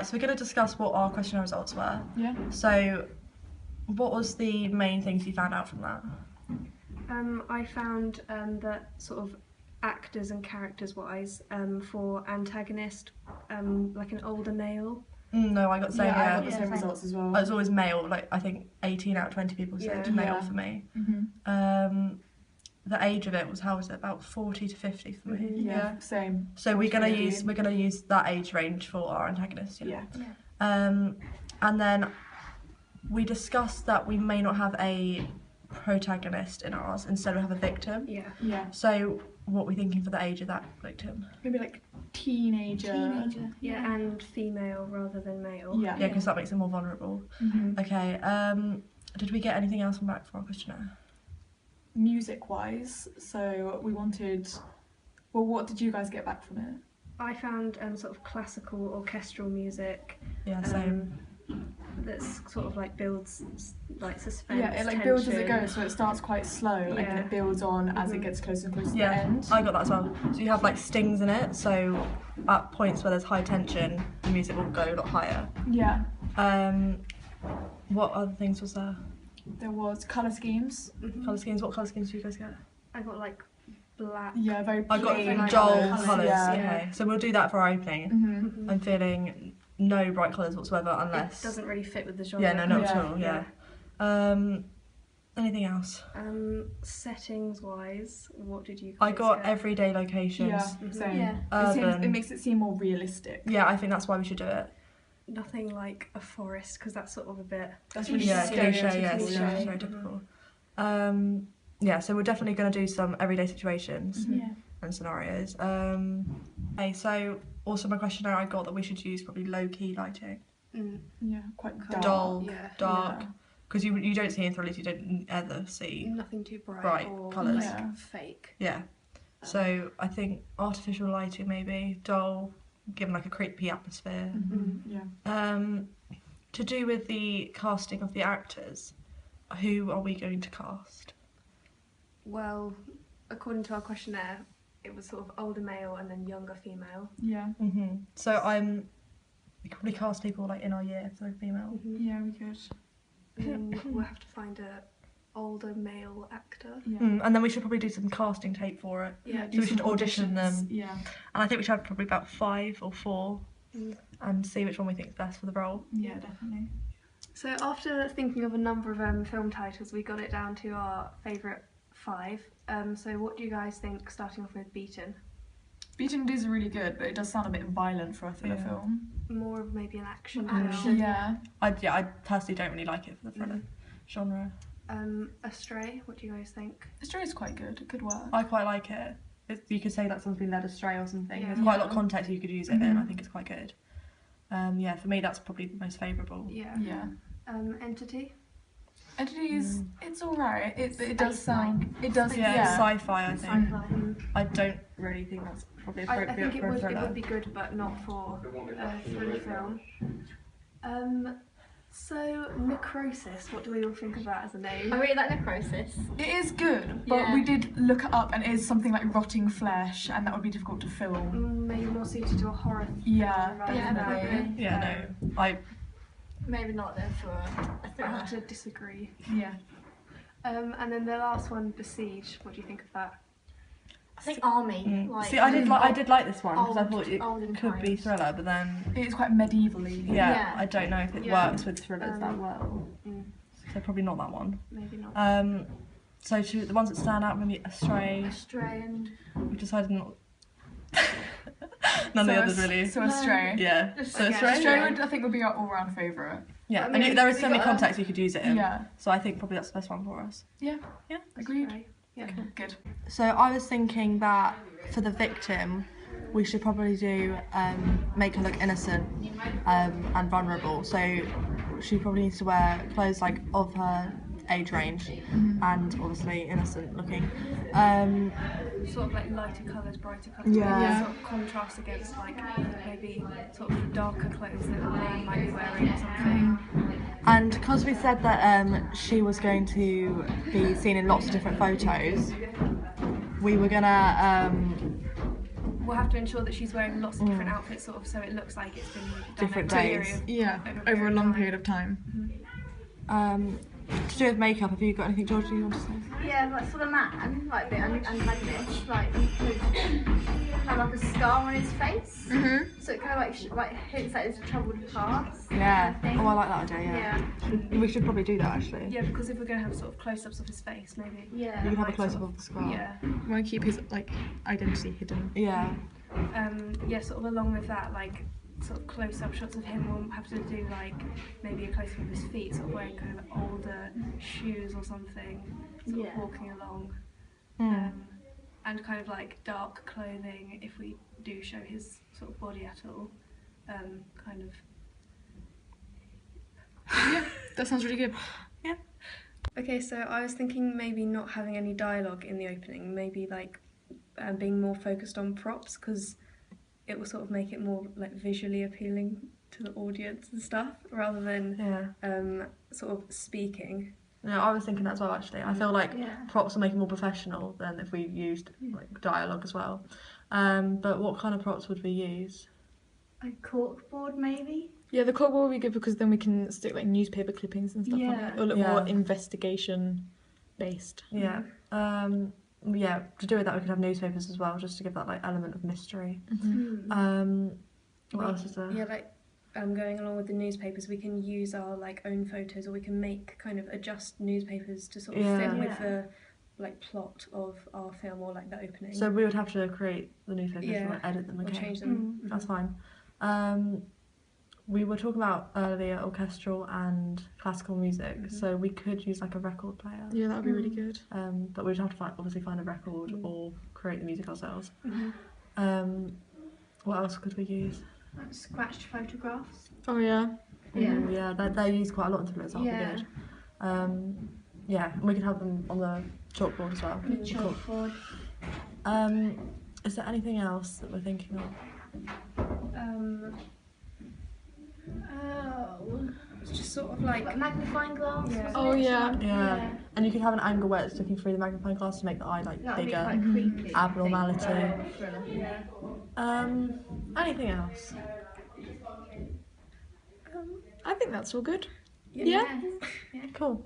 So we're going to discuss what our questionnaire results were. Yeah. So what was the main things you found out from that? I found that sort of actors and characters wise, for antagonist, like an older male. No, I got the same. I got Yeah, the same results as well. I was always male. Like I think 18 out of 20 people said Yeah. male Yeah. for me. Mm-hmm. The age of it was, how was it, about 40 to 50 for me. Mhm. Yeah, same. So we're gonna Really? use that age range for our antagonist. Yeah. And then we discussed that we may not have a protagonist in ours, instead we have a victim. Yeah. Yeah. So what are we thinking for the age of that victim? Maybe like teenager. Yeah, and female rather than male. Yeah. Yeah, because that makes them more vulnerable. Mm-hmm. Okay. Did we get anything else from back for our questionnaire? Music wise, so we wanted. Well, what did you guys get back from it? I found sort of classical orchestral music. Yeah, same. That's sort of like builds like suspense. Yeah, it like builds as it tension. goes, so it starts quite slow and then Yeah. it builds on as it gets closer and closer to the Yeah, end. I got that as well. So you have like stings in it, so at points where there's high tension, the music will go a lot higher. Yeah, What other things was there? there was colour schemes. Mhm. Colour schemes. What colour schemes did you guys get? I got like black. Yeah, very I got plain dull colours. colours. Yeah. Okay, so we'll do that for our opening. Mm-hmm. Mhm. I'm feeling no bright colours whatsoever, It unless. doesn't really fit with the genre. Yeah, no, not at Yeah. all. Yeah. Anything else? Settings wise, what did you? I guys got get? everyday locations. Yeah, Mhm. same. Yeah. Urban. It makes it seem more realistic. Yeah, I think that's why we should do it. Nothing like a forest because that's sort of a bit. That's really Yeah, stereotypical. cliche. Yes, Cliche. yeah, it's very difficult. Yeah, so we're definitely going to do some everyday situations Mhm. Yeah. and scenarios. Okay, so also my questionnaire, I got that we should use probably low key lighting, Yeah, quite dark. dull, Yeah. dark, Yeah. because you don't see in thrillers, you don't ever see. Nothing too bright, Bright or colours. like Yeah. fake. Yeah, so I think artificial lighting maybe, dull, given like a creepy atmosphere. Mhm. Yeah. To do with the casting of the actors, who are we going to cast? Well, according to our questionnaire, it was sort of older male and then younger female. Yeah. So we could probably cast people like in our year if they're female. Yeah, we could. And then we'll have to find a older male actor. Yeah. And then we should probably do some casting tape for it. Yeah. So we should audition them. Yeah. And I think we should have probably about 5 or 4 Mm. and see which one we think is best for the role. Yeah, definitely. So after thinking of a number of film titles, we got it down to our favourite 5. So what do you guys think, starting off with Beaten? Beaten is really good, but it does sound a bit violent for a thriller Yeah. film. More of maybe an action. Action. Yeah. I personally don't really like it for the thriller genre. Astray, what do you guys think? The story is quite good. It could work. I quite like it. You could say that someone's been led astray or something. Yeah. There's quite a lot of context you could use it in. Mhm. I think it's quite good. Yeah, for me that's probably the most favourable. Yeah. Yeah. Entity? Entities, it's alright. It does Space-like. sound. It does. Yeah, Yeah. sci-fi I think. Mm. I don't really think that's probably I appropriate think for a it thriller. would be good, but not for a thriller film. So Necrosis, what do we all think of that as a name? I really like Necrosis. It is good, but Yeah. we did look it up, and it is something like rotting flesh, and that would be difficult to film. Maybe more suited to a horror film. Yeah, rather Yeah, than definitely. Yeah, no. I Maybe not then for a I thriller. have to disagree. Yeah. And then the last one, Besiege, what do you think of that? I think Army. Like, see, I did like this one because I old- thought it olden could be times. thriller, but then It is quite medievally. yeah, Yeah. I don't know if it Yeah. works with thrillers that well. Mm, So probably not that one. maybe not. So the ones that stand out, maybe Astray. Astray and We decided not. None of the others really. So Astray. Yeah. So Okay. Astray. Astray Yeah. would, I think, would be our all-round favourite. Yeah. I mean, And there is we so many got a- contexts you could use it in. Yeah. So I think probably that's the best one for us. Yeah. Yeah. Agreed. Astray. Yeah. Good. So I was thinking that for the victim, we should probably do make her look innocent and vulnerable. So she probably needs to wear clothes like of her age range and obviously innocent looking. Sort of like lighter colours, brighter colours. Yeah. Maybe sort of contrast against like maybe sort of darker clothes that a man might be wearing or something. And because we said that she was going to be seen in lots of different photos, we were gonna we'll have to ensure that she's wearing lots of different outfits, sort of, so it looks like it's been done Different over a days. period. Yeah, over a long period of time. To do with makeup, have you got anything, Georgia, you want to say? Yeah, like for the man, like the antagonist, like he could have like a scar on his face. So it kind of like hints like there's a troubled past. Yeah. Thing. Oh, I like that idea. Yeah. We should probably do that actually. Yeah, because if we're going to have sort of close-ups of his face, maybe. Yeah. You can have a Like close up sort of the scar. Yeah. We want to keep his like identity hidden. Yeah. Yeah, sort of along with that, like sort of close-up shots of him. We'll have to do like maybe a close-up of his feet, sort of wearing kind of older shoes or something, sort of Yeah. walking along, Mm. and kind of like dark clothing if we do show his sort of body at all. Kind of. That sounds really good. Okay, so I was thinking maybe not having any dialogue in the opening, maybe like being more focused on props, because it will sort of make it more like visually appealing to the audience and stuff, rather than Yeah. sort of speaking. No, I was thinking that as well actually. I feel like Yeah. props will make it more professional than if we used like dialogue as well. But what kind of props would we use? A corkboard maybe. Yeah, the corkboard will be good because then we can stick like newspaper clippings and stuff on Yeah. it. Or look Yeah. more investigation based. Yeah. Yeah, to do with that we could have newspapers as well, just to give that like element of mystery. What else is there? Yeah, like going along with the newspapers, we can use our like own photos, or we can make kind of adjust newspapers to sort of Yeah. fit with Yeah. the like plot of our film or like the opening. So we would have to create the newspapers Yeah. and like, edit them or again. change them. That's fine. We were talking about earlier orchestral and classical music, so we could use like a record player. Yeah, that would be really good. But we'd have to obviously find a record or create the music ourselves. Mhm. What else could we use? Like scratched photographs. Oh yeah. Yeah. Ooh, yeah, they're used quite a lot in Thrillers. That'll Yeah. be good. Yeah, and we could have them on the chalkboard as well. The Cool. chalkboard. Is there anything else that we're thinking of? Oh. It's just sort of like Like magnifying glass. Yeah. wasn't Oh, it? yeah. Like, Yeah. And you could have an angle where it's looking through the magnifying glass to make the eye like That would be bigger. quite creepy. Abnormality. Thriller. Yeah. Anything else? I think that's all good. yeah. Yeah. Cool.